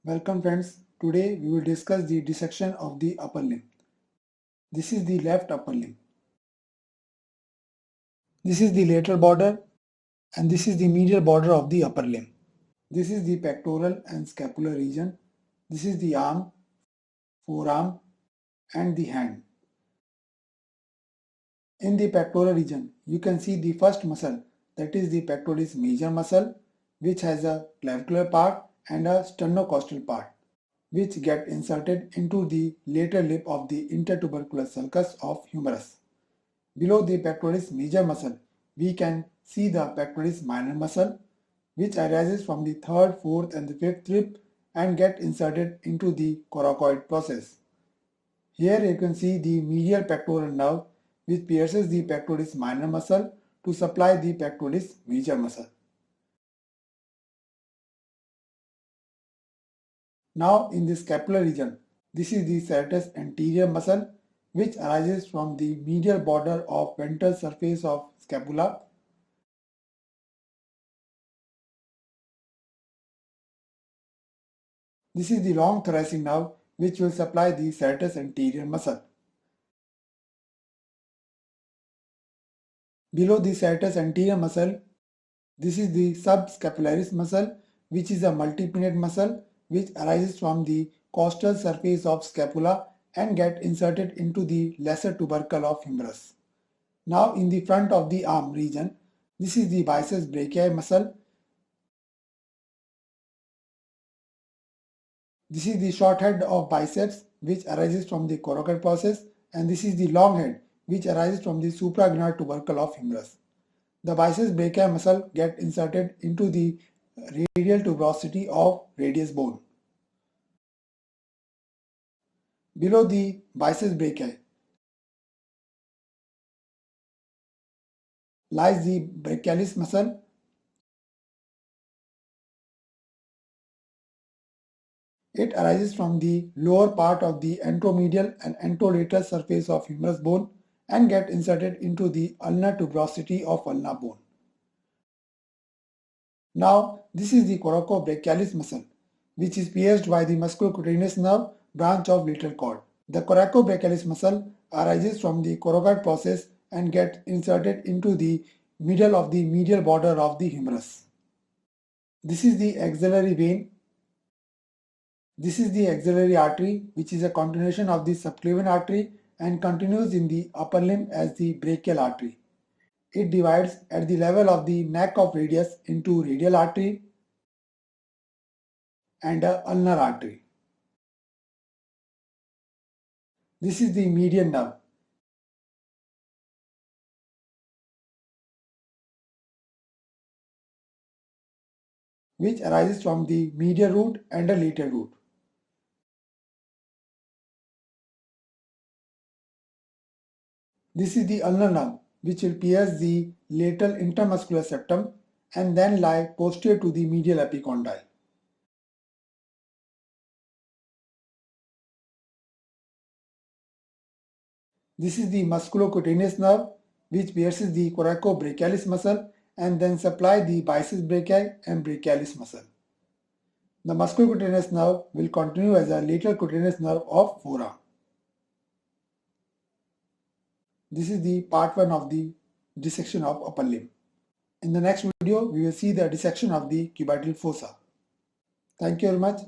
Welcome friends. Today we will discuss the dissection of the upper limb. This is the left upper limb. This is the lateral border and this is the medial border of the upper limb. This is the pectoral and scapular region. This is the arm, forearm and the hand. In the pectoral region, you can see the first muscle, that is the pectoralis major muscle, which has a clavicular part and a sternocostal part, which get inserted into the lateral lip of the intertubercular sulcus of humerus. Below the pectoralis major muscle, we can see the pectoralis minor muscle, which arises from the third, fourth and the fifth rib and get inserted into the coracoid process. Here you can see the medial pectoral nerve which pierces the pectoralis minor muscle to supply the pectoralis major muscle. Now in the scapular region, this is the serratus anterior muscle which arises from the medial border of ventral surface of scapula. This is the long thoracic nerve which will supply the serratus anterior muscle. Below the serratus anterior muscle, this is the subscapularis muscle, which is a multipinnate muscle which arises from the costal surface of scapula and get inserted into the lesser tubercle of humerus. Now in the front of the arm region, this is the biceps brachii muscle. This is the short head of biceps which arises from the coracoid process, and this is the long head which arises from the supraglenoid tubercle of humerus. The biceps brachii muscle get inserted into the radial tuberosity of radius bone. Below the biceps brachii lies the brachialis muscle. It arises from the lower part of the anteromedial and anterolateral surface of humerus bone and get inserted into the ulnar tuberosity of ulnar bone. Now this is the coracobrachialis muscle, which is pierced by the musculocutaneous nerve branch of lateral cord. The coracobrachialis muscle arises from the coracoid process and gets inserted into the middle of the medial border of the humerus. This is the axillary vein. This is the axillary artery, which is a continuation of the subclavian artery and continues in the upper limb as the brachial artery. It divides at the level of the neck of radius into radial artery and a ulnar artery. This is the median nerve. Which arises from the medial root and a lateral root. This is the ulnar nerve, which will pierce the lateral intermuscular septum and then lie posterior to the medial epicondyle. This is the musculocutaneous nerve, which pierces the coracobrachialis muscle and then supply the biceps brachii and brachialis muscle. The musculocutaneous nerve will continue as a lateral cutaneous nerve of forearm. This is the part 1 of the dissection of upper limb. In the next video, we will see the dissection of the cubital fossa. Thank you very much.